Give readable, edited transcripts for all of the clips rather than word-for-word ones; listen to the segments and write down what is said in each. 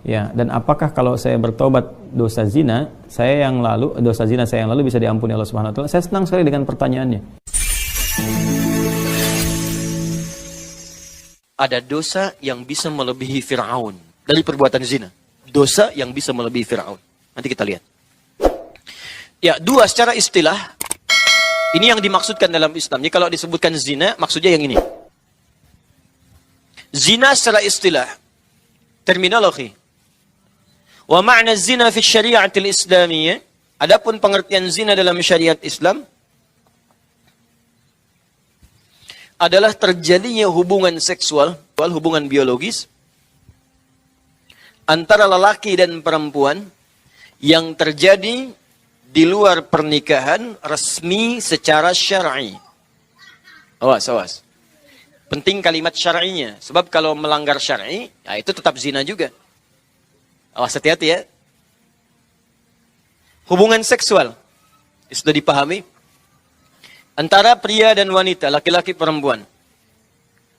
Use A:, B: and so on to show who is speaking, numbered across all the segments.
A: Ya, dan apakah kalau saya bertobat dosa zina saya yang lalu bisa diampuni Allah Subhanahu wa taala? Saya senang sekali dengan pertanyaannya.
B: Ada dosa yang bisa melebihi Fir'aun dari perbuatan zina. Dosa yang bisa melebihi Fir'aun. Nanti kita lihat. Ya, dua secara istilah. Ini yang dimaksudkan dalam Islam. Jadi kalau disebutkan zina, maksudnya yang ini. Zina secara istilah. Terminologi. Wa ma'na zina fi syariatil islamiyah. Adapun pengertian zina dalam syariat Islam adalah terjadinya hubungan seksual, hubungan biologis antara lelaki dan perempuan yang terjadi di luar pernikahan resmi secara syar'i. Awas. Penting kalimat syar'inya, sebab kalau melanggar syar'i, ya itu tetap zina juga. Awas, hati-hati ya. Hubungan seksual, sudah dipahami? Antara pria dan wanita, laki-laki perempuan.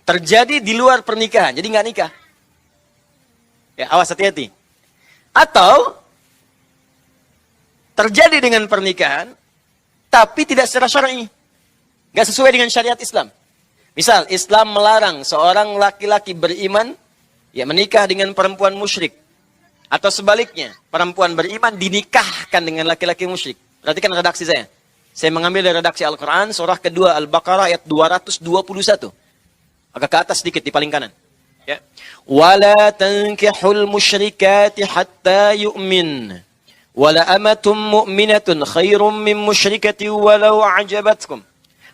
B: Terjadi di luar pernikahan, jadi nggak nikah. Ya, awas, hati-hati. Atau terjadi dengan pernikahan, tapi tidak secara syar'i. Nggak sesuai dengan syariat Islam. Misal, Islam melarang seorang laki-laki beriman ya menikah dengan perempuan musyrik. Atau sebaliknya, perempuan beriman dinikahkan dengan laki-laki musyrik. Perhatikan redaksi saya. Saya mengambil dari redaksi Al-Quran, surah kedua Al-Baqarah ayat 221. Agak ke atas sedikit di paling kanan. Ya. وَلَا تَنْكِحُ الْمُشْرِكَاتِ حَتَّى يُؤْمِنْ وَلَا أَمَةٌ مُؤْمِنَةٌ خَيْرٌ مِّن مُشْرِكَةٍ وَلَوْ أَعْجَبَتْكُمْ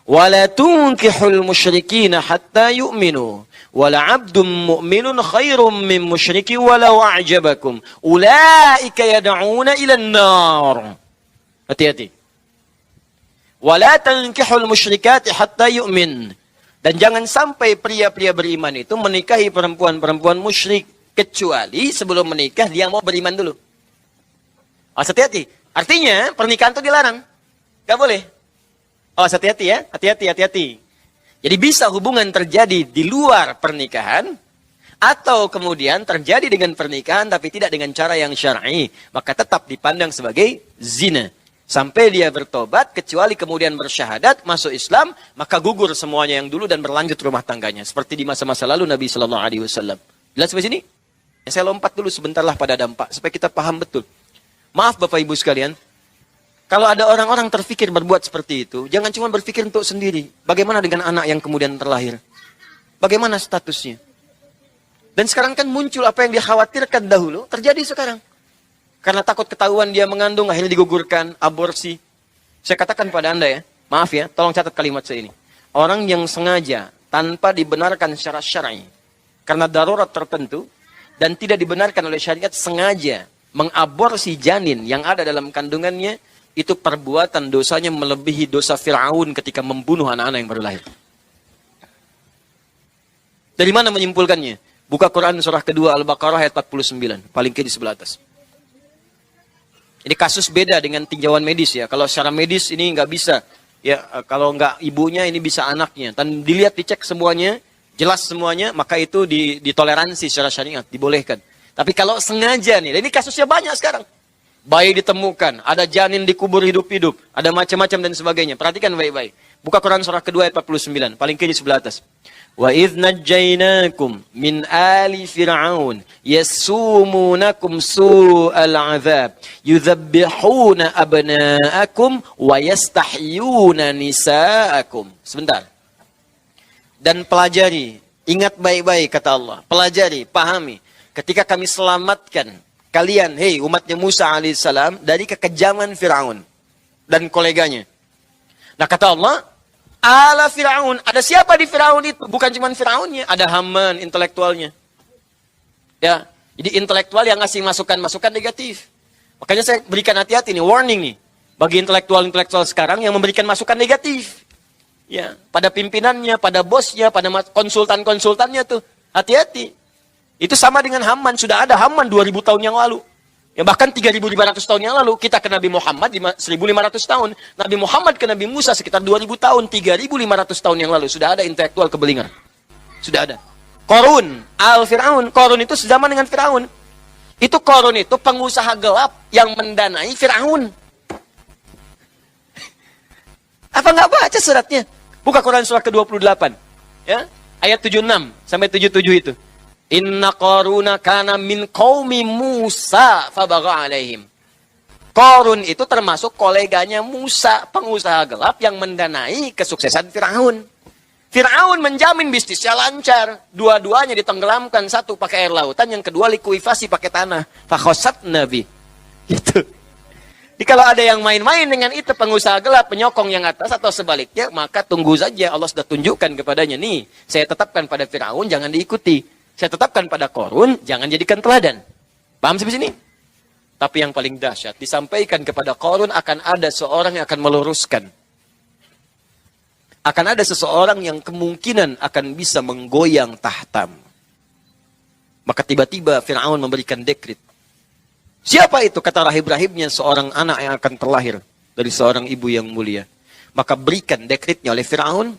B: وَلَا تُنْكِحُ الْمُشْرِكِينَ حَتَّى يُؤْمِنُوا وَلَا عَبْدٌ مُؤْمِنٌ خَيْرٌ مِّن مُشْرِكٍ وَلَوْ أَعْجَبَكُمْ أُولَئِكَ يَدْعُونَ إِلَى النَّارِ. Hati-hati. وَلَا تَنْكِحُ الْمُشْرِكَاتِ حَتَّى يُؤْمِنْ. Dan jangan sampai pria-pria beriman itu menikahi perempuan-perempuan musyrik kecuali sebelum menikah dia mau beriman dulu. Hati-hati. Artinya pernikahan itu dilarang. Gak boleh. Hati-hati ya. Hati-hati. Jadi bisa hubungan terjadi di luar pernikahan atau kemudian terjadi dengan pernikahan tapi tidak dengan cara yang syar'i, maka tetap dipandang sebagai zina. Sampai dia bertobat, kecuali kemudian bersyahadat, masuk Islam, maka gugur semuanya yang dulu dan berlanjut rumah tangganya. Seperti di masa-masa lalu Nabi SAW. Jelas sampai sini? Saya lompat dulu sebentarlah pada dampak, supaya kita paham betul. Maaf Bapak Ibu sekalian, kalau ada orang-orang terfikir berbuat seperti itu, jangan cuma berpikir untuk sendiri. Bagaimana dengan anak yang kemudian terlahir? Bagaimana statusnya? Dan sekarang kan muncul apa yang dikhawatirkan dahulu, terjadi sekarang. Karena takut ketahuan dia mengandung, akhirnya digugurkan, aborsi. Saya katakan pada Anda ya, maaf ya, tolong catat kalimat saya ini. Orang yang sengaja, tanpa dibenarkan secara syar'i, karena darurat tertentu, dan tidak dibenarkan oleh syariat, sengaja mengaborsi janin yang ada dalam kandungannya, itu perbuatan dosanya melebihi dosa Fir'aun ketika membunuh anak-anak yang baru lahir. Dari mana menyimpulkannya? Buka Quran surah kedua Al-Baqarah ayat 49, paling kiri sebelah atas. Ini kasus beda dengan tinjauan medis ya. Kalau secara medis ini nggak bisa. Ya, kalau nggak ibunya ini bisa anaknya. Dan dilihat, dicek semuanya, jelas semuanya, maka itu ditoleransi secara syariat, dibolehkan. Tapi kalau sengaja nih, ini kasusnya banyak sekarang. Bayi ditemukan, ada janin dikubur hidup-hidup, ada macam-macam dan sebagainya. Perhatikan baik-baik. Buka Quran surah kedua ayat 49, paling kiri sebelah atas. وَإِذْ نَجَّيْنَاكُمْ مِنْ آلِ فِرْعَوْنَ يَسُومُونَكُمْ سُوءَ الْعَذَابِ يُذَبِّحُونَ أَبْنَاءَكُمْ وَيَسْتَحْيُونَ نِسَاءَكُمْ. Sebentar. Dan pelajari, ingat baik-baik kata Allah. Pelajari, pahami. Ketika kami selamatkan kalian, hei umatnya Musa alaihissalam, dari kekejaman Fir'aun dan koleganya. Nah kata Allah, ala Fir'aun. Ada siapa di Fir'aun itu? Bukan cuma Fir'aunnya. Ada Haman, intelektualnya. Ya, jadi intelektual yang ngasih masukan-masukan negatif. Makanya saya berikan hati-hati nih, warning nih. Bagi intelektual-intelektual sekarang yang memberikan masukan negatif. Ya, pada pimpinannya, pada bosnya, pada konsultan-konsultannya tuh. Hati-hati. Itu sama dengan Haman. Sudah ada Haman 2000 tahun yang lalu. Ya, bahkan 3.500 tahun yang lalu, kita ke Nabi Muhammad 1.500 tahun. Nabi Muhammad ke Nabi Musa sekitar 2.000 tahun, 3.500 tahun yang lalu. Sudah ada intelektual kebelingan. Sudah ada. Qarun, Al-Fir'aun. Qarun itu sezaman dengan Fir'aun. Itu Qarun itu pengusaha gelap yang mendanai Firaun. Apa nggak baca suratnya? Buka Quran surah ke-28. Ya, ayat 76 sampai 77 itu. Inna Qaruna kana min qaumi Musa fabagha alaihim. Qarun itu termasuk koleganya Musa, pengusaha gelap yang mendanai kesuksesan Firaun. Firaun menjamin bisnisnya lancar. Dua-duanya ditenggelamkan. Satu pakai air lautan, yang kedua likuifasi pakai tanah. Fakhosat Nabi. Gitu. Jadi kalau ada yang main-main dengan itu, pengusaha gelap, penyokong yang atas atau sebaliknya, maka tunggu saja. Allah sudah tunjukkan kepadanya, nih, saya tetapkan pada Firaun, jangan diikuti. Saya tetapkan pada Qarun, jangan jadikan teladan. Paham sampai sini? Tapi yang paling dahsyat, disampaikan kepada Qarun akan ada seorang yang akan meluruskan. Akan ada seseorang yang kemungkinan akan bisa menggoyang tahtam. Maka tiba-tiba Firaun memberikan dekret. Siapa itu? Kata rahib-rahibnya, seorang anak yang akan terlahir dari seorang ibu yang mulia. Maka berikan dekretnya oleh Firaun,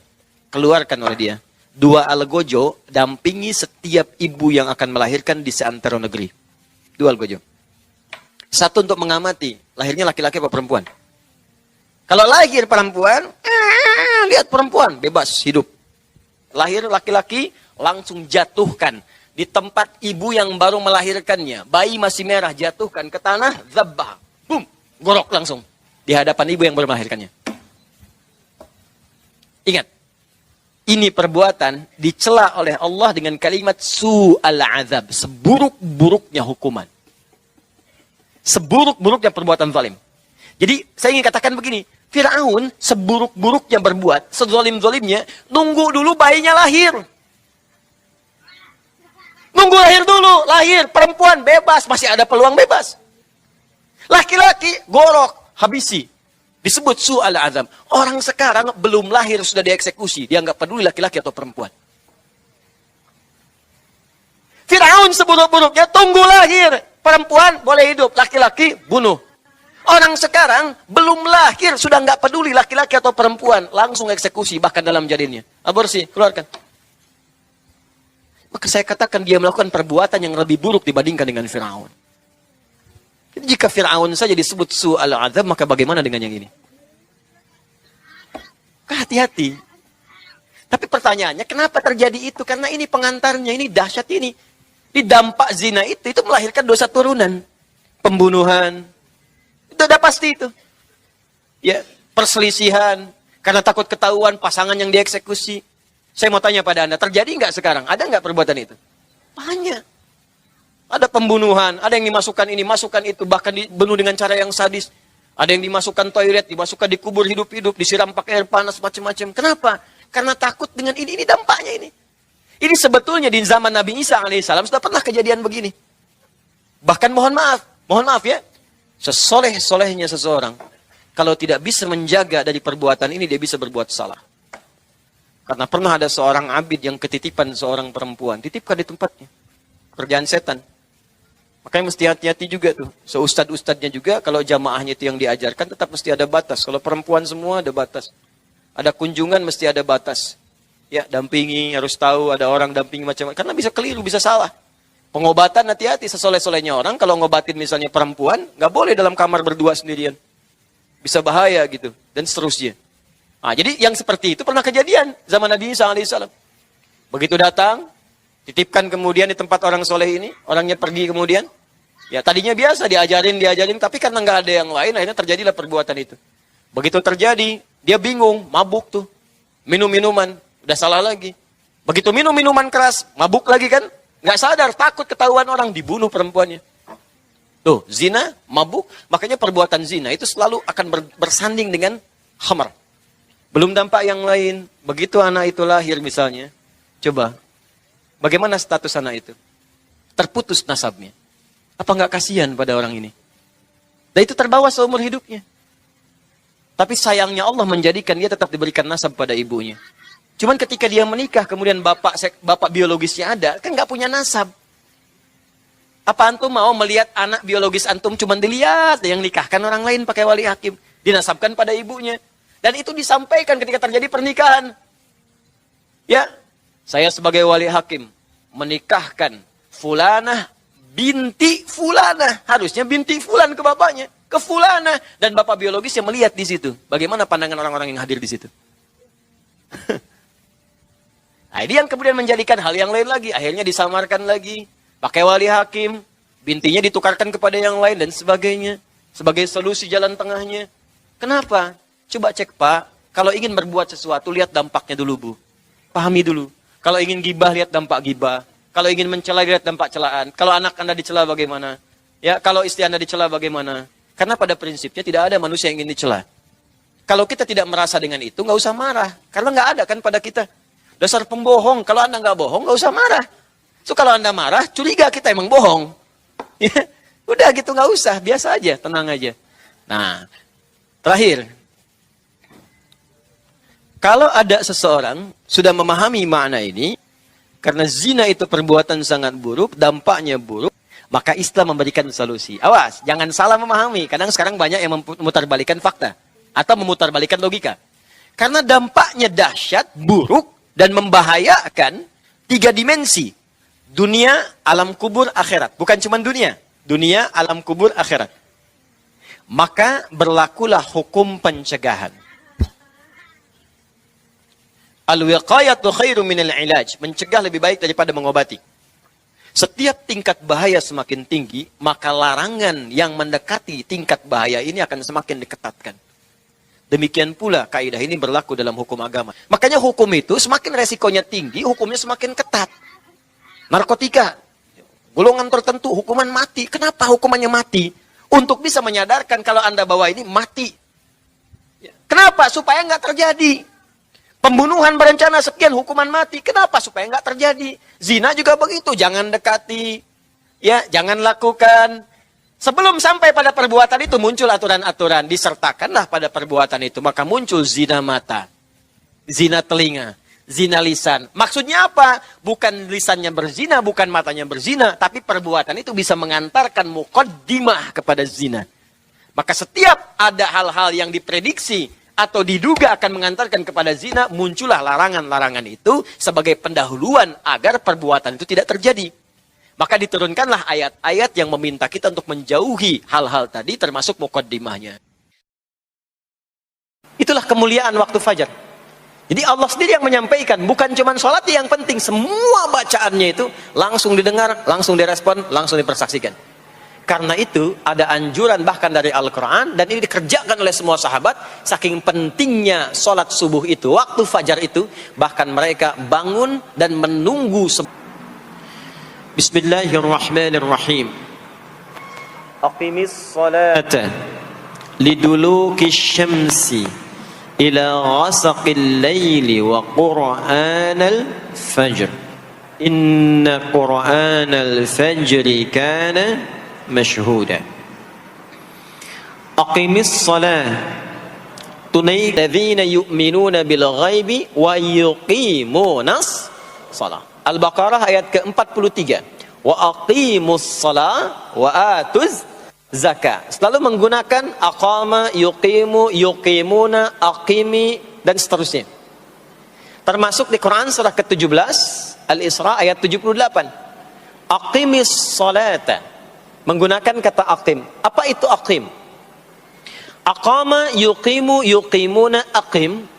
B: keluarkan oleh dia. 2 algojo dampingi setiap ibu yang akan melahirkan di seantero negeri. 2 algojo. 1 untuk mengamati, lahirnya laki-laki atau perempuan. Kalau lahir perempuan, lihat perempuan, bebas hidup. Lahir laki-laki, langsung jatuhkan. Di tempat ibu yang baru melahirkannya. Bayi masih merah, jatuhkan ke tanah, zabbah. Boom, gorok langsung. Di hadapan ibu yang baru melahirkannya. Ingat, ini perbuatan dicela oleh Allah dengan kalimat su'al azab. Seburuk-buruknya hukuman. Seburuk-buruknya perbuatan zalim. Jadi saya ingin katakan begini. Firaun seburuk-buruknya berbuat, sezolim-zolimnya, nunggu dulu bayinya lahir. Nunggu lahir dulu, lahir, perempuan bebas, masih ada peluang bebas. Laki-laki, gorok, habisi. Disebut su'al azab. Orang sekarang belum lahir sudah dieksekusi. Dia nggak peduli laki-laki atau perempuan. Firaun seburuk-buruknya, tunggu lahir. Perempuan boleh hidup, laki-laki bunuh. Orang sekarang belum lahir sudah nggak peduli laki-laki atau perempuan, langsung eksekusi bahkan dalam janinnya. Aborsi, keluarkan. Maka saya katakan dia melakukan perbuatan yang lebih buruk dibandingkan dengan Firaun. Jadi jika Firaun saja disebut su'al azab, maka bagaimana dengan yang ini? Hati-hati. Tapi pertanyaannya, kenapa terjadi itu? Karena ini pengantarnya, ini dahsyat ini. Di dampak zina itu melahirkan dosa turunan. Pembunuhan. Itu udah pasti itu. Ya, perselisihan. Karena takut ketahuan pasangan yang dieksekusi. Saya mau tanya pada Anda, terjadi nggak sekarang? Ada nggak perbuatan itu? Banyak. Ada pembunuhan, ada yang dimasukkan ini, masukkan itu, bahkan dibunuh dengan cara yang sadis. Ada yang dimasukkan toilet, dimasukkan dikubur hidup-hidup, disiram pakai air panas, macam-macam. Kenapa? Karena takut dengan ini dampaknya ini. Ini sebetulnya di zaman Nabi Isa alaihissalam sudah pernah kejadian begini. Bahkan mohon maaf ya, sesoleh-solehnya seseorang, kalau tidak bisa menjaga dari perbuatan ini, dia bisa berbuat salah. Karena pernah ada seorang abid yang ketitipan seorang perempuan, titipkan di tempatnya. Kerjaan setan. Makanya mesti hati-hati juga tuh. Seustad-ustadnya juga, kalau jamaahnya itu yang diajarkan, tetap mesti ada batas. Kalau perempuan semua ada batas. Ada kunjungan mesti ada batas. Ya, dampingi, harus tahu, ada orang dampingi macam-macam. Karena bisa keliru, bisa salah. Pengobatan hati-hati, sesoleh-solehnya orang, kalau ngobatin misalnya perempuan, nggak boleh dalam kamar berdua sendirian. Bisa bahaya gitu, dan seterusnya. Nah, jadi yang seperti itu pernah kejadian zaman Nabi Isa alaihissalam. Begitu datang, titipkan kemudian di tempat orang soleh ini, orangnya pergi kemudian. Ya tadinya biasa diajarin, tapi karena nggak ada yang lain, akhirnya terjadilah perbuatan itu. Begitu terjadi, dia bingung, mabuk tuh. Minum minuman, udah salah lagi. Begitu minum minuman keras, mabuk lagi kan? Nggak sadar, takut ketahuan orang, dibunuh perempuannya. Tuh, zina, mabuk, makanya perbuatan zina itu selalu akan bersanding dengan khamar. Belum dampak yang lain. Begitu anak itu lahir misalnya, coba, bagaimana status anak itu? Terputus nasabnya. Apa nggak kasihan pada orang ini? Dan itu terbawa seumur hidupnya. Tapi sayangnya Allah menjadikan dia tetap diberikan nasab pada ibunya. Cuman ketika dia menikah, kemudian bapak biologisnya ada, kan nggak punya nasab. Apa antum mau melihat anak biologis antum cuman dilihat, yang nikahkan orang lain pakai wali hakim, dinasabkan pada ibunya. Dan itu disampaikan ketika terjadi pernikahan. Ya, saya sebagai wali hakim menikahkan fulanah binti fulana. Harusnya binti fulan ke bapaknya, ke fulana. Dan bapak biologis yang melihat di situ. Bagaimana pandangan orang-orang yang hadir di situ? Nah, ini yang kemudian menjadikan hal yang lain lagi. Akhirnya disamarkan lagi. Pakai wali hakim. Bintinya ditukarkan kepada yang lain dan sebagainya. Sebagai solusi jalan tengahnya. Kenapa? Coba cek Pak. Kalau ingin berbuat sesuatu, lihat dampaknya dulu Bu. Pahami dulu. Kalau ingin gibah, lihat dampak gibah. Kalau ingin mencela, lihat dampak celaan. Kalau anak Anda dicela bagaimana? Ya, kalau istri Anda dicela bagaimana? Karena pada prinsipnya tidak ada manusia yang ingin dicela. Kalau kita tidak merasa dengan itu, nggak usah marah. Karena nggak ada kan pada kita. Dasar pembohong. Kalau Anda nggak bohong, nggak usah marah. So, kalau Anda marah, curiga kita emang bohong. Ya, udah gitu nggak usah. Biasa aja, tenang aja. Nah, terakhir. Kalau ada seseorang sudah memahami makna ini, karena zina itu perbuatan sangat buruk, dampaknya buruk, maka Islam memberikan solusi. Awas, jangan salah memahami. Kadang sekarang banyak yang memutarbalikan fakta. Atau memutarbalikan logika. Karena dampaknya dahsyat, buruk, dan membahayakan 3 dimensi. Dunia, alam kubur, akhirat. Bukan cuma dunia. Dunia, alam kubur, akhirat. Maka berlakulah hukum pencegahan. Al-wiqayatu khairu minal ilaj. Mencegah lebih baik daripada mengobati. Setiap tingkat bahaya semakin tinggi, maka larangan yang mendekati tingkat bahaya ini akan semakin diketatkan. Demikian pula kaidah ini berlaku dalam hukum agama. Makanya hukum itu semakin resikonya tinggi, hukumnya semakin ketat. Narkotika, golongan tertentu, hukuman mati. Kenapa hukumannya mati? Untuk bisa menyadarkan kalau Anda bawa ini mati. Kenapa? Supaya nggak terjadi. Pembunuhan berencana sekian, hukuman mati. Kenapa? Supaya nggak terjadi. Zina juga begitu, jangan dekati. Ya, jangan lakukan. Sebelum sampai pada perbuatan itu muncul aturan-aturan. Disertakanlah pada perbuatan itu. Maka muncul zina mata. Zina telinga. Zina lisan. Maksudnya apa? Bukan lisannya berzina, bukan matanya berzina. Tapi perbuatan itu bisa mengantarkan muqaddimah kepada zina. Maka setiap ada hal-hal yang diprediksi atau diduga akan mengantarkan kepada zina, muncullah larangan-larangan itu sebagai pendahuluan agar perbuatan itu tidak terjadi. Maka diturunkanlah ayat-ayat yang meminta kita untuk menjauhi hal-hal tadi termasuk muqaddimahnya. Itulah kemuliaan waktu fajar. Jadi Allah sendiri yang menyampaikan, bukan cuma sholat yang penting, semua bacaannya itu langsung didengar, langsung direspon, langsung dipersaksikan. Karena itu ada anjuran bahkan dari Al-Quran, dan ini dikerjakan oleh semua sahabat, saking pentingnya sholat subuh itu, waktu fajar itu, bahkan mereka bangun dan menunggu. Bismillahirrahmanirrahim. Aqimis salata liduluki syamsi ila ghasaqil layli wa qur'anal fajr. Inna qur'anal fajri kana mashhuda. Aqimis salah tunai ladzina yu'minuna bil ghaibi wa yuqimunas salah. Al-Baqarah ayat ke-43. Wa aqimus salah wa atuz zakah. Selalu menggunakan aqama, yuqimu, yuqimuna, aqimi, dan seterusnya. Termasuk di Quran surah ke-17 Al-Isra ayat 78. Aqimis salata. Menggunakan kata aqim. Apa itu aqim? Aqama, yuqimu, yuqimuna, aqim.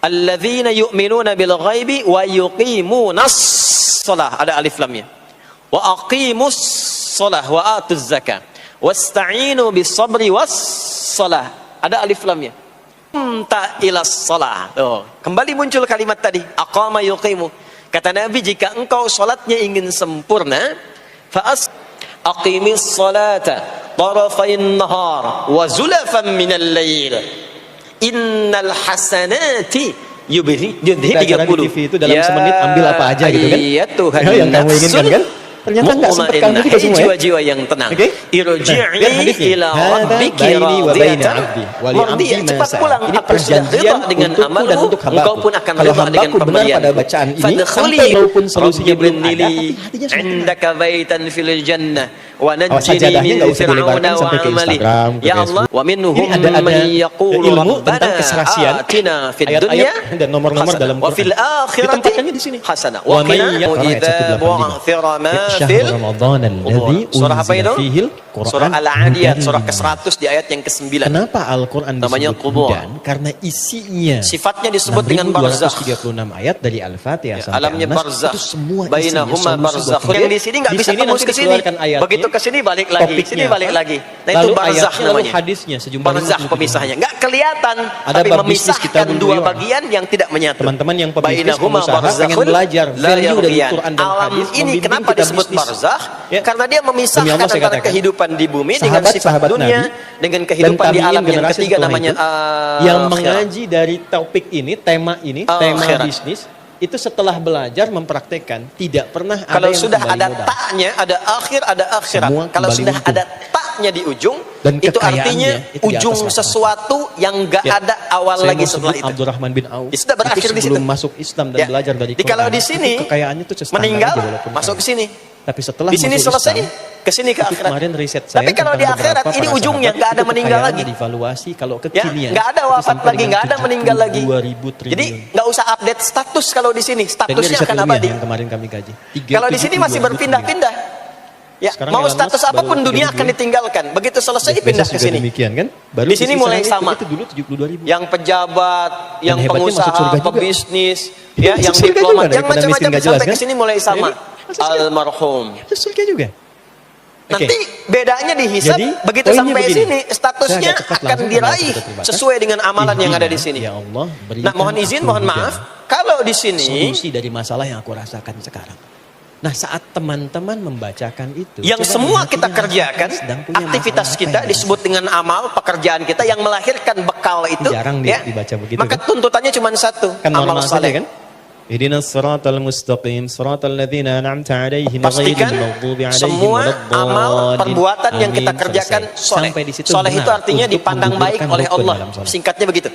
B: Alladzina yu'minuna bil ghaibi wa yuqimunas shalah. Ada alif lamnya. Wa aqimus shalah wa atuz zakah. Wasta'inu bis sabri was shalah. Ada alif lamnya. Ta ilas shalah. Kembali muncul kalimat tadi, aqama yuqimu. Kata Nabi, jika engkau salatnya ingin sempurna, fa'as aqimis salata tarafayn nahar wa zulafan minal lail. Innal hasanati yudhibni 30.
C: Di TV itu dalam semenit ambil apa aja gitu kan?
B: Iya Tuhan,
C: yang kamu inginkan kan? Ternyata enggak sempat kamu juga semua ya.
B: Jiwa-jiwa yang tenang. Irji'i ila rabbiki radiyatan mardiyah. Cepat pulang, aku sudah ridha dengan amalmu, engkau pun akan ridha dengan pemberianku. Fadkhuli maupun solusinya belum ada, indaka baitan fil jannah wa najjini min fir'auna wa amali. Ya Allah, wa minhum man yaqulu rabbana atina fid dunya
C: dan nomor-nomor dalam
B: wa fil akhirati hasanah wa qina idza bu'thira ma fil surah apa itu? Surah Al-Adiyat, surah ke-100 di ayat yang ke-9.
C: Kenapa Al-Quran
B: namanya
C: disebut hudan? Karena isinya
B: sifatnya disebut dengan barzakh.
C: 36 ayat dari Al-Fatihah sampai
B: alamnya
C: An-Nas,
B: barzakh.
C: itu semua
B: Bainahuma barzakh. Yang di sini nggak bisa tembus ke sini. Begitu ke sini balik lagi, sini balik lagi. Nah itu barzakh namanya.
C: Hadisnya sejumlah
B: barzakh pemisahnya. Nggak kelihatan,
C: ada
B: tapi
C: memisahkan
B: dua bagian yang tidak menyatu.
C: Teman-teman yang pebisnis pengusaha pengen belajar value dari Quran dan hadis.
B: Ini kenapa disebut barzakh? Karena dia memisahkan antara kehidupan di bumi dengan sifat dunia, dengan kehidupan di alam yang ketiga namanya
C: yang mengaji dari topik ini, tema bisnis, itu setelah belajar mempraktekkan tidak pernah ada
B: kalau
C: yang
B: sudah ada
C: modal.
B: taknya, ada akhir, ada akhirat.
C: Semua
B: Kalau sudah
C: untung.
B: ada taknya di ujung,
C: Dan
B: itu artinya
C: itu
B: ujung sesuatu yang gak ada awal
C: Saya
B: lagi setelah itu.
C: Abdurrahman bin Auf.
B: Ya, sudah berakhir di situ.
C: Sebelum masuk Islam dan belajar dari Quran.
B: Kalau di sini
C: kekayaannya itu
B: meninggal, masuk ke sini.
C: Tapi setelah
B: di sini selesai, ke sini ke akhirat.
C: Kemarin riset saya.
B: Tapi kalau di akhirat ini ujungnya nggak ada meninggal lagi.
C: Divaluasi kalau kekinian.
B: Nggak ada wafat lagi, nggak ada meninggal lagi.
C: 2.000 triliun.
B: Jadi nggak usah update status kalau di sini. Statusnya akan abadi.
C: Yang kemarin kami kaji.
B: Kalau di sini masih berpindah-pindah. Ya, mau status apapun dunia akan ditinggalkan. Begitu selesai pindah ke sini.
C: Demikian kan? Baru
B: di sini mulai sama.
C: Itu dulu 72.000.
B: Yang pejabat, yang pengusaha, pebisnis, ya, yang
C: surga
B: diplomat,
C: juga,
B: yang macam-macam sampai
C: kan?
B: ke sini mulai sama. Almarhum.
C: Itu surga juga.
B: Nanti bedanya dihisab, begitu sampai sini statusnya akan diraih sesuai dengan amalan yang ada di sini.
C: Ya Allah,
B: nah, mohon izin, mohon maaf, kalau di sini
C: solusi dari masalah yang aku rasakan sekarang. Nah, saat teman-teman membacakan itu,
B: yang semua kita kerjakan, aktivitas kita disebut dengan amal, pekerjaan kita yang melahirkan bekal itu,
C: jarang
B: ya,
C: dibaca begitu.
B: Maka tuntutannya cuma satu,
C: kan
B: amal saleh.
C: Kan? Ihdinas siratal mustaqim siratal ladzina an'amta 'alaihim
B: pastikan semua amal perbuatan yang kita kerjakan soleh. Soleh itu artinya dipandang baik oleh Allah. Singkatnya begitu.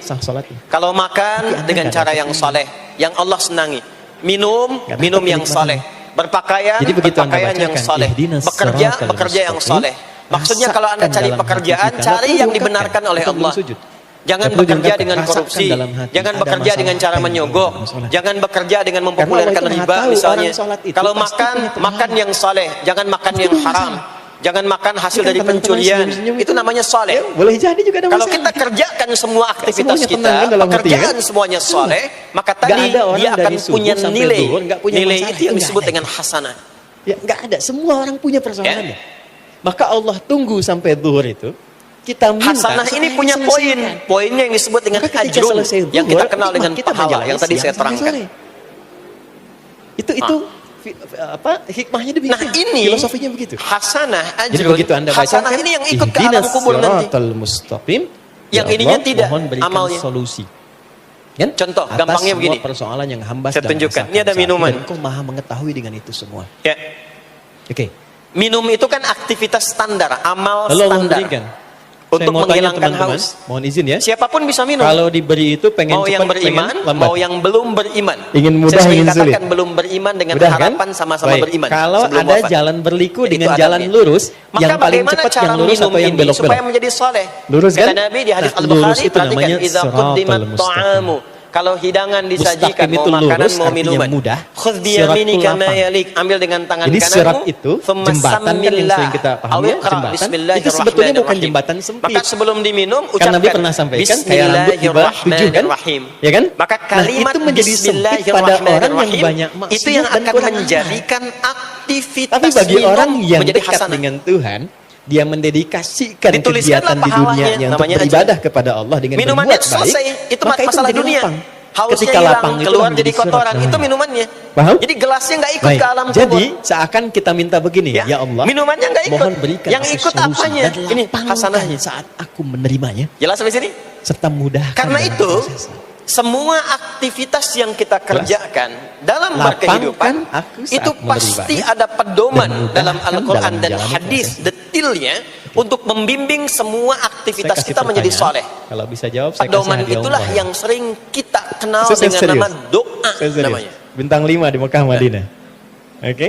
B: Kalau makan dengan cara yang soleh, yang Allah senangi. Minum yang soleh. Berpakaian yang soleh. Bekerja yang soleh. Maksudnya kalau Anda cari pekerjaan, cari yang dibenarkan oleh Allah. Jangan bekerja dengan korupsi, jangan bekerja dengan cara menyogok, jangan bekerja dengan mempopulerkan riba misalnya. Kalau makan yang saleh, jangan makan yang haram, jangan makan hasil dari pencurian. Itu namanya saleh.
C: Boleh jadi juga.
B: Kalau kita kerjakan semua aktivitas kita, pekerjaan semuanya saleh, maka tadi dia akan punya nilai itu yang disebut dengan hasanah.
C: Ya, nggak ada. Semua orang punya persoalannya. Maka Allah tunggu sampai zuhur itu. Kita minta,
B: hasanah ini punya poinnya yang disebut dengan ajrun, yang kita kenal dengan pahala yang tadi saya terangkan. Itu apa hikmahnya demikian. Nah, ini filosofinya begitu. Hasanah, ajrun. Hasanah ini yang ikut ke alam kubur nanti. Yang ininya tidak amalnya.
C: Solusi.
B: Kan? Contoh gampangnya begini.
C: Persoalan yang hamba
B: saya tunjukkan. Ini ada minuman.
C: Engkau Maha mengetahui dengan itu semua.
B: Ya.
C: Oke.
B: Minum itu kan aktivitas standar, amal
C: standar.
B: Untuk menghilangkan haus.
C: Mohon izin ya.
B: Siapapun bisa minum.
C: Kalau diberi itu pengen
B: mau
C: cepat,
B: yang beriman, mau yang belum beriman.
C: Ingin mudah, ingin sulit.
B: Katakan belum beriman dengan
C: mudah,
B: harapan sama-sama beriman.
C: Kalau ada wafat. Jalan berliku dengan jalan lurus,
B: maka
C: yang paling cepat yang lurus atau yang belok-belok?
B: Supaya menjadi soleh.
C: Lurus kan?
B: Kata Nabi di hadis Al-Bukhari, perhatikan, idza quddimat ta'amu. Kalau hidangan disajikan, mau makanan, mau minuman, khudh biyaminika ma yalik, ambil dengan tangan kananmu.
C: Jadi sirat itu jembatan kan yang sering kita pahami, jembatan itu sebetulnya bukan jembatan sempit.
B: Maka sebelum diminum
C: ucapkan Nabi pernah sampaikan kayak rambut di bawah 7 kan? Ya kan?
B: Maka kalimat
C: itu menjadi sempit pada orang yang banyak maksiat
B: itu yang akan menjadikan aktivitas
C: tapi bagi orang yang dekat
B: hasanah
C: dengan Tuhan, dia mendedikasikan kegiatan di dunianya untuk beribadah kepada Allah dengan
B: minumannya
C: berbuat
B: selesai,
C: baik,
B: itu masalah dunia. Hausnya hilang, keluar jadi kotoran, itu minumannya.
C: Paham?
B: Jadi gelasnya nggak ikut ke alam kubur.
C: Jadi seakan kita minta begini, ya Allah,
B: minumannya nggak ikut.
C: Mohon berikan
B: yang ikut apanya? Ini hasanahnya
C: saat aku menerimanya.
B: Jelas sampai sini?
C: Serta mudahkan.
B: Karena itu semua aktivitas yang kita kerjakan dalam berkehidupan itu pasti ada pedoman dalam Al-Quran dan hadis detailnya untuk membimbing semua aktivitas kita menjadi soleh.
C: Kalau bisa jawab,
B: pedoman itulah yang sering kita kenal dengan nama doa namanya.
C: Bintang 5 di Mekah Madinah. Oke?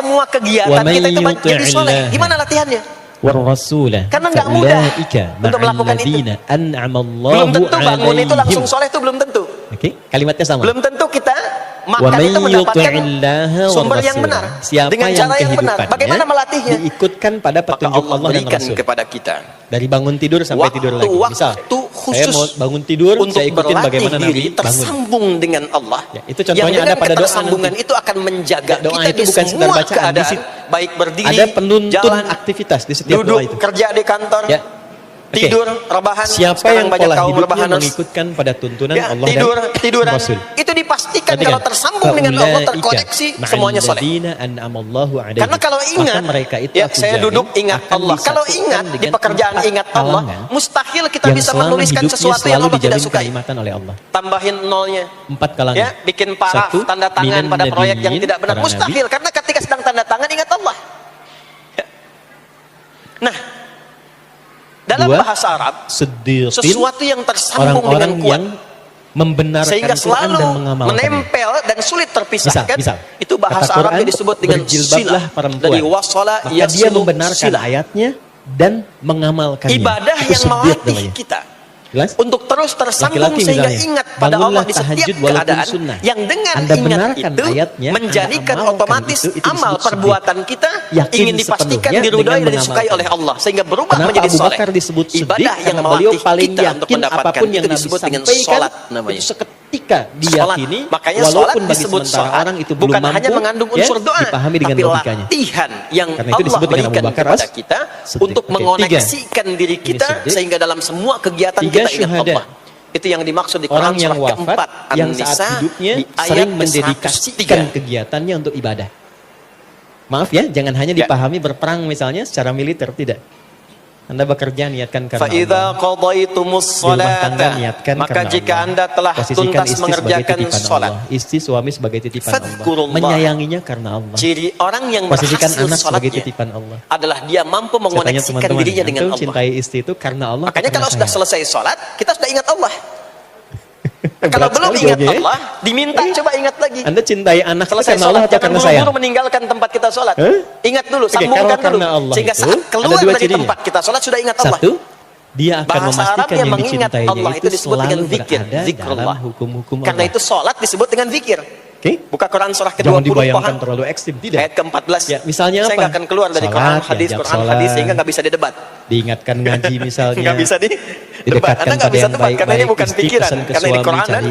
B: semua kegiatan kita itu jadi soleh. Gimana latihannya?
C: war-rasula.
B: Karena nggak mudah untuk melakukan itu. Belum tentu bangun itu langsung soleh, itu belum tentu.
C: Oke, kalimatnya sama.
B: Belum tentu kita makan itu mendapatkan sumber yang benar, dengan cara yang benar. Bagaimana melatihnya?
C: Diikutkan pada petunjuk Allah dan Rasul.
B: Kepada kita
C: dari bangun tidur sampai tidur lagi. Misal, saya mau bangun tidur, saya ikutin bagaimana Nabi bangun.
B: Tersambung dengan Allah.
C: Ya, itu contohnya ada pada doa.
B: Ketersambungan itu akan menjaga
C: doa
B: kita
C: itu
B: di
C: bukan
B: semua keadaan, baik berdiri,
C: ada penuntun
B: jalan,
C: aktivitas di setiap
B: duduk,
C: doa itu.
B: kerja di kantor.
C: Ya.
B: Tidur, rebahan.
C: Siapa yang
B: banyak
C: pola
B: kaum
C: hidupnya
B: rebahaners
C: mengikutkan pada tuntunan
B: ya,
C: Allah
B: tiduran,
C: dan Rasul.
B: Itu dipastikan
C: Perhatikan.
B: kalau tersambung dengan Allah, terkoneksi, semuanya soleh. Karena kalau ingat,
C: mereka itu
B: ya, saya duduk ingat Allah. Kalau ingat di pekerjaan ingat Allah, mustahil kita bisa menuliskan sesuatu yang Allah tidak sukai.
C: Oleh Allah.
B: Tambahin nolnya.
C: 4 kalangan.
B: Ya, bikin paraf, tanda tangan pada proyek yang tidak benar. Mustahil, karena ketika sedang tanda tangan ingat Allah. Ya. Nah, dalam bahasa Arab, sesuatu yang tersambung dengan kuat,
C: yang membenarkan
B: sehingga selalu
C: dan mengamalkan,
B: menempel dan sulit terpisahkan.
C: Misal,
B: itu bahasa Arab yang disebut dengan silah. Dari wasala,
C: maka dia membenarkan ayatnya dan mengamalkannya.
B: Ibadah yang melatih kita untuk terus tersambung sehingga ingat pada Allah di setiap keadaan, yang dengan ingat itu menjadikan otomatis amal perbuatan kita ingin dipastikan diridhoi dan disukai oleh Allah, sehingga berubah menjadi soleh. Ibadah yang melatih kita untuk mendapatkan itu disebut dengan sholat namanya. Ketika diyakini, makanya sholat disebut sholat, bukan hanya mengandung unsur doa, tapi latihan yang Allah berikan kepada kita untuk mengoneksikan diri kita sehingga dalam semua kegiatan kita ingat Allah. Itu yang dimaksud di Quran surah keempat
C: yang saat hidupnya sering mendedikasikan kegiatannya untuk ibadah. Maaf ya, jangan hanya dipahami berperang misalnya secara militer, tidak. Anda bekerja niatkan karena
B: Allah. Maka jika Anda telah tuntas mengerjakan sholat,
C: istri suami sebagai titipan Allah, menyayanginya karena Allah.
B: Ciri orang yang
C: posisikan
B: berhasil
C: anak sebagai
B: sholatnya
C: titipan Allah
B: adalah dia mampu mengoneksikan dirinya dengan Allah.
C: Cintai istri itu karena Allah.
B: Makanya kalau sudah selesai sholat, kita sudah ingat Allah. Kalau belum ingat Allah, diminta coba ingat lagi.
C: Anda cintai anak
B: selesai
C: karena Allah atau karena saya?
B: Jangan buru-buru meninggalkan tempat kita sholat. Ingat dulu, sambungkan dulu. Sehingga saat keluar dari tempat kita sholat sudah ingat Allah.
C: Satu, dia akan memastikan yang dicintainya
B: Allah itu disebut dengan zikir, zikrullah. Karena itu sholat disebut dengan zikir. Buka Quran surah ke-20.
C: Jangan dibayangkan terlalu ekstrim, tidak.
B: Ayat ke-14.
C: Ya, misalnya
B: saya nggak akan keluar dari Quran hadis sehingga nggak bisa didebat.
C: Diingatkan ngaji misalnya.
B: Nggak bisa didebat. Anda nggak bisa debat karena ini bukan pikiran. Karena ini Quran dan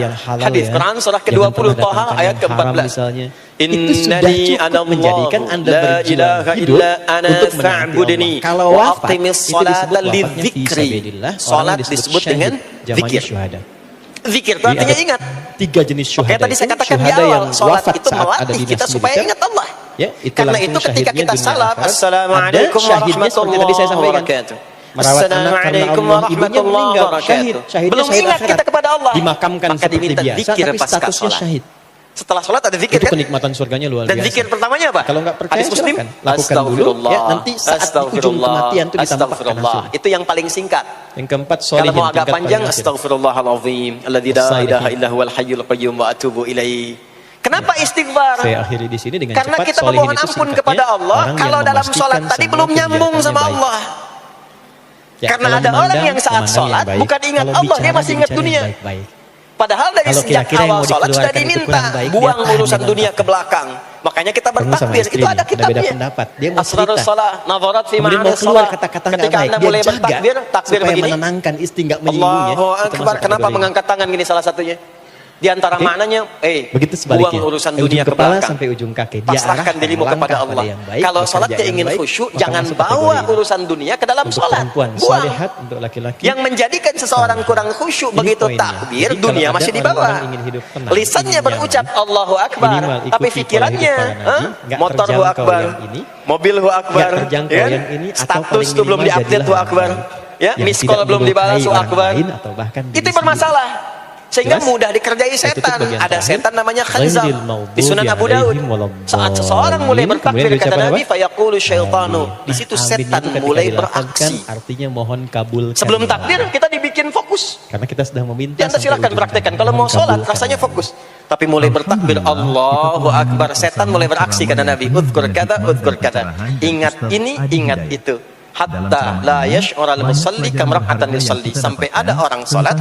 B: hadis. Quran surah ke-20 Toha ayat ke-14. Innani menjadikan Anda berjuang hidup untuk fa'budni wa aqimis sholata lidzikri. Salat disebut dengan zikir. Zikir itu artinya ingat.
C: 3 jenis syuhada.
B: Oke, tadi saya katakan di awal, sholat itu melatih kita supaya ingat Allah.
C: Ya,
B: karena itu ketika kita salat, Assalamualaikum warahmatullahi wabarakatuh. Assalamualaikum warahmatullahi wabarakatuh. Belum ingat kita kepada Allah,
C: dimakamkan seperti biasa, tapi statusnya syahid.
B: Setelah sholat ada zikir,
C: itu kenikmatan surganya luar biasa.
B: Dan zikir pertamanya apa?
C: Kalau nggak percaya silakan lakukan dulu. Ya, nanti saat di ujung kematian itu ditampakkan langsung.
B: Itu yang paling singkat.
C: Yang keempat, sholihin.
B: Kalau mau agak panjang, astaghfirullahaladzim alladzi la ilaha illa huwal hayyul qayyum wa atubu ilaihi. Kenapa istighfar?
C: Saya akhiri di sini dengan
B: karena
C: cepat.
B: Kita memohon ampun kepada Allah kalau dalam sholat tadi belum nyambung sama Allah. Karena ada orang yang saat sholat bukan ingat Allah, dia masih ingat dunia. Padahal dari sejak awal sholat sudah diminta buang urusan dunia ke belakang. Makanya kita bertakbir, itu ada kitabnya. Asrarus sholat, nadharat fi ma'anis sholat. Ketika Anda mulai bertakbir, takbir begini.
C: Menenangkan istri, nggak menyinggungnya.
B: Allahu Akbar. Kenapa mengangkat tangan gini salah satunya? Di antara maknanya,
C: begitu sebaliknya,
B: buang urusan dunia ke belakang,
C: sampai ujung kaki.
B: Pasrahkan dirimu kepada Allah. Kalau sholatnya ingin khusyuk, jangan bawa urusan dunia ke dalam sholat. Buang.
C: Untuk laki-laki.
B: Yang menjadikan seseorang kurang khusyuk begitu takbir, dunia masih dibawa. Lisannya berucap Allahu Akbar, tapi pikirannya motor Hu Akbar, mobil Hu Akbar, status itu belum diupdate Hu Akbar, miss call belum dibalas Hu Akbar. Itu bermasalah. Sehingga mudah dikerjai setan. Ada setan namanya Khanzab di Sunan Abu Daud. Saat seseorang mulai bertakbir kata Nabi, fayaqulu syaitanu. Di situ setan mulai beraksi.
C: Artinya mohon kabul.
B: Sebelum takbir kita dibikin fokus.
C: Karena kita sudah meminta.
B: Anda silakan praktekkan. Kalau mau sholat rasanya fokus. Tapi mulai bertakbir Allahu Akbar, setan mulai beraksi kata Nabi. Udhkur kata, udhkur kata. Ingat ini, ingat itu. hatta la yash'ural musalli kam rak'atan yusalli, sampai ada orang salat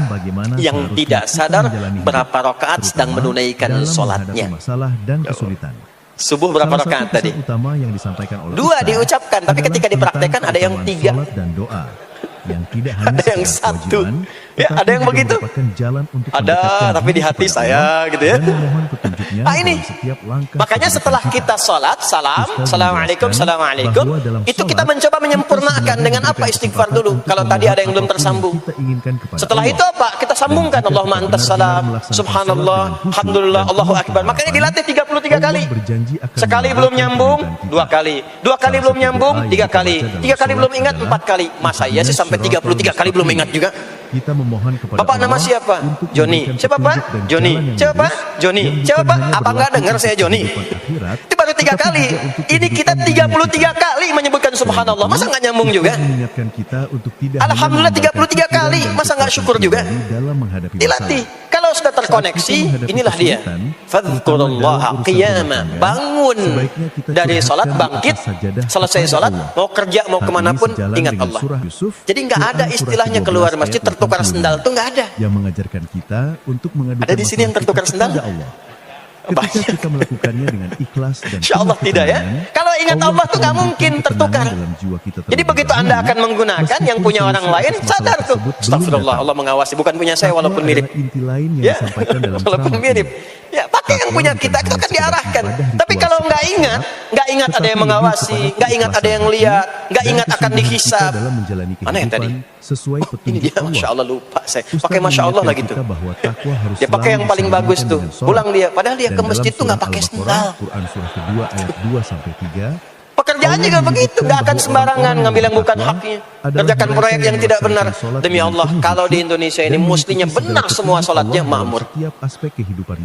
B: yang tidak sadar berapa rakaat sedang menunaikan salatnya.
D: Masalah dan kesulitan.
B: Subuh berapa rakaat tadi?
D: Utama yang disampaikan oleh
B: 2 diucapkan, tapi ketika dipraktekkan ada yang 3.
D: Salat dan doa. Yang tidak hanya
B: ada yang 1. Ya, ada yang begitu. Ada, tapi di hati saya gitu ya. Ini. Makanya setelah kita sholat, assalamualaikum, assalamualaikum, itu kita mencoba menyempurnakan dengan apa? Istighfar dulu. Kalau tadi ada yang belum tersambung. Setelah itu apa? Kita sambungkan. Allahumma antas salam, subhanallah, alhamdulillah, Allahu akbar. Makanya dilatih 33 kali. Sekali belum nyambung, 2 kali. 2 kali belum nyambung, 3 kali. 3 kali belum ingat, 4 kali. Masa iya sih sampai 33 kali belum ingat juga?
D: Kita memohon kepada
B: Bapak nama siapa? Joni. Siapa Pak? Joni. Siapa Pak? Joni. Siapa Pak? Apa nggak dengar saya Joni? Itu baru 3 kali. Ini kita 33 kali menyebutkan subhanallah. Masa nggak nyambung juga? Alhamdulillah 33 kali. Masa nggak syukur juga? Dilatih. Kalau sudah terkoneksi, inilah dia. Fadhkurullaha qiyama. Bangun dari sholat, bangkit. Selesai sholat, mau kerja, mau kemanapun, ingat Allah. Jadi nggak ada istilahnya keluar masjid tertukar sendal, tuh nggak ada.
D: Yang mengajarkan kita untuk mengadukan
B: ada di sini yang tertukar sendal.
D: Allah. Ketika kita melakukannya dengan ikhlas dan
B: insya Allah tidak ya. Kalau ingat Allah tuh nggak mungkin tertukar. Jadi begitu Anda akan menggunakan yang punya orang lain, sadar tuh. Astagfirullah, Allah mengawasi, bukan punya saya walaupun mirip. Ya, walaupun mirip. Ya, pakai yang punya kita, itu akan diarahkan. Tapi kalau nggak ingat ada yang mengawasi, nggak ingat ada yang lihat, nggak ingat akan dihisab. Mana yang tadi? Ini dia, masya Allah lupa saya. Pakai masya Allah lah gitu. Dia pakai yang paling bagus tuh. Pulang dia, padahal dia ke masjid tuh nggak pakai sendal.
D: Quran surah kedua ayat 2-3.
B: Pekerjaan juga begitu, nggak akan sembarangan ngambil yang bukan haknya. Kerjakan proyek yang tidak benar. Demi Allah, kalau di Indonesia ini mestinya benar semua sholatnya makmur.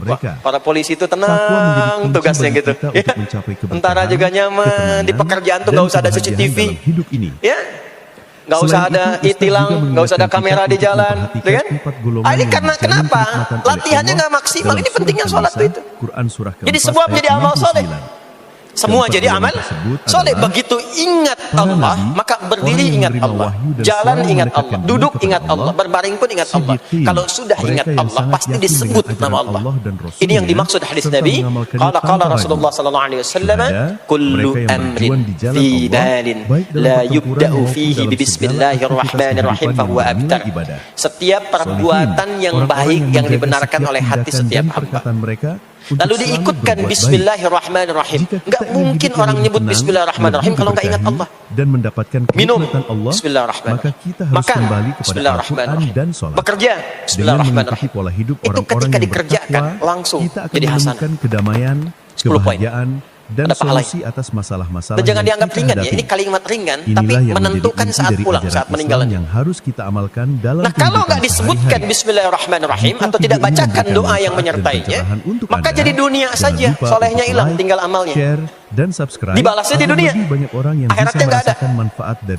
B: Wah, para polisi itu tenang tugasnya gitu. Ya. Tentara juga nyaman. Di pekerjaan tuh nggak usah ada CCTV. Ya. Nggak usah ada e-tilang, nggak usah ada kamera di jalan, kan? Ini karena kenapa? Latihannya nggak maksimal. Ini pentingnya sholat itu. Jadi semua menjadi amal soleh. Semua jadi amal soleh. Begitu ingat Allah, maka berdiri ingat Allah, jalan ingat Allah, duduk ingat Allah, berbaring pun ingat Allah. Kalau sudah ingat Allah, pasti disebut nama Allah. Ini yang dimaksud hadis Nabi. Qala Rasulullah sallallahu alaihi wasallam, kullu amrin fi balin la yubda'u fihi bi bismillahirrahmanirrahim fa huwa abtar. Setiap perbuatan yang baik yang dibenarkan oleh hati setiap hamba, lalu diikutkan bismillahirrahmanirrahim. Enggak mungkin orang nyebut bismillahirrahmanirrahim kalau enggak ingat Allah.
D: Dan mendapatkan
B: minum
D: Allah,
B: bismillahirrahmanirrahim.
D: maka kita harus
B: makan
D: kembali kepada
B: bismillahirrahmanirrahim.
D: dan sholat.
B: Bekerja bismillahirrahmanirrahim.
D: Pola hidup
B: itu ketika dikerjakan langsung jadi hasanah.
D: Kedamaian,
B: 10 poin.
D: Dan solusi atas masalah-masalah.
B: Dan jangan dianggap ringan ya. Ini kalimat ringan, tapi menentukan saat pulang, saat meninggalnya.
D: Yang harus kita amalkan dalam.
B: Nah, kalau nggak disebutkan bismillahirrahmanirrahim atau tidak bacakan doa yang menyertainya, maka jadi dunia saja, solehnya hilang, tinggal amalnya.
D: Dan subscribe.
B: Dibalasnya di dunia. Akhiratnya nggak ada.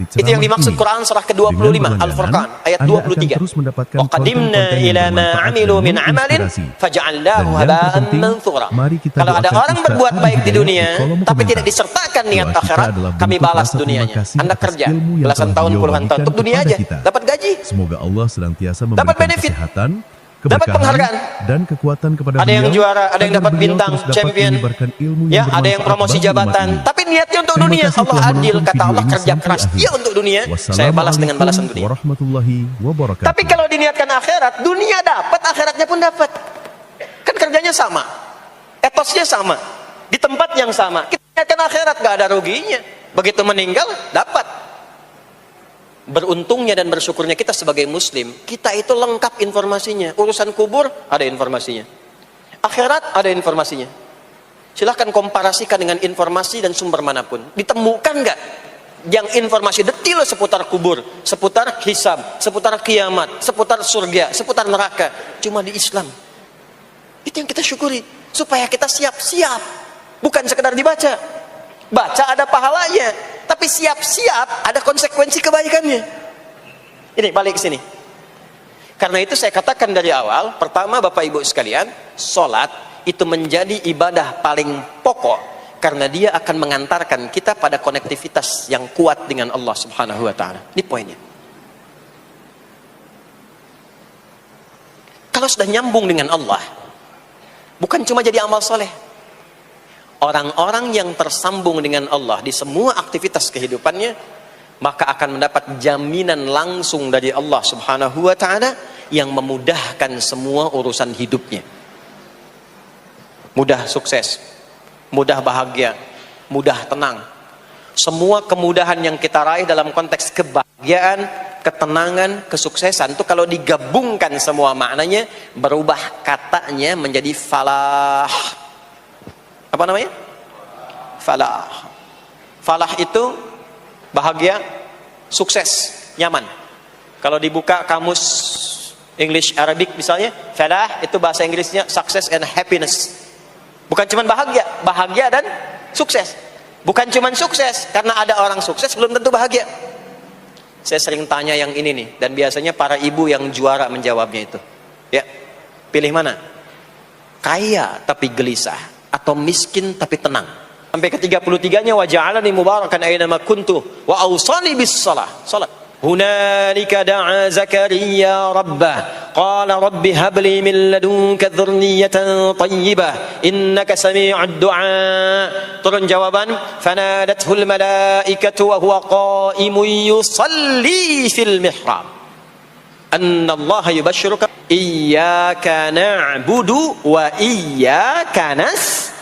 B: Itu yang dimaksud Quran surah ke-25 Al-Furqan ayat 23. Wa qadimna ila ma 'amilu min 'amalin faj'alnahu haba'an manthura. Kalau ada orang berbuat baik di dunia tapi tidak disertakan niat akhirat, kami balas dunianya. Anda kerja belasan tahun, puluhan tahun untuk dunia aja, dapat gaji,
D: semoga Allah senantiasa
B: dapat benefit, dapat penghargaan,
D: dan kekuatan kepada
B: ada yang juara, ada yang dapat bintang, champion, ya, ada yang promosi jabatan, tapi niatnya untuk dunia. Allah adil, kata Allah, kerja keras dia untuk dunia, saya balas dengan balasan dunia. Tapi kalau diniatkan akhirat, dunia dapat, akhiratnya pun dapat. Kan kerjanya sama, etosnya sama, di tempat yang sama. Kita niatkan akhirat, gak ada ruginya. Begitu meninggal, dapat. Beruntungnya dan bersyukurnya kita sebagai muslim, kita itu lengkap informasinya. Urusan kubur ada informasinya, akhirat ada informasinya. Silahkan komparasikan dengan informasi dan sumber manapun. Ditemukan nggak yang informasi detail seputar kubur, seputar hisab, seputar kiamat, seputar surga, seputar neraka? Cuma di Islam. Itu yang kita syukuri, supaya kita siap-siap, bukan sekedar dibaca. Baca ada pahalanya, tapi siap-siap ada konsekuensi kebaikannya. Ini balik ke sini. Karena itu saya katakan dari awal, pertama Bapak Ibu sekalian, sholat itu menjadi ibadah paling pokok karena dia akan mengantarkan kita pada konektivitas yang kuat dengan Allah Subhanahu wa taala. Ini poinnya. Kalau sudah nyambung dengan Allah, bukan cuma jadi amal soleh. Orang-orang yang tersambung dengan Allah di semua aktivitas kehidupannya, maka akan mendapat jaminan langsung dari Allah Subhanahu wa taala yang memudahkan semua urusan hidupnya. Mudah sukses, mudah bahagia, mudah tenang. Semua kemudahan yang kita raih dalam konteks kebahagiaan, ketenangan, kesuksesan itu kalau digabungkan semua maknanya, berubah katanya menjadi falah. Apa namanya? Falah. Falah itu bahagia, sukses, nyaman. Kalau dibuka kamus English Arabic misalnya, falah itu bahasa Inggrisnya success and happiness. Bukan cuma bahagia, bahagia dan sukses. Bukan cuma sukses, karena ada orang sukses belum tentu bahagia. Saya sering tanya yang ini nih, dan biasanya para ibu yang juara menjawabnya itu. Ya, pilih mana? Kaya tapi gelisah, atau miskin tapi tenang. Sampai ke-33-nya, wa ja'alani mubarakan aina ma kuntu wa awsani bis shalah. Salat. Hunalika da'a Zakaria rabbah qala rabbi habli min ladunka dzurriyyatan thayyibah innaka sami'ud du'a. Turun jawaban, fanadathul malaikatu wa huwa qa'imun yusalli fil mihrab anna Allah yubashshiruka iyyaka na'budu wa iyyaka nasta'in.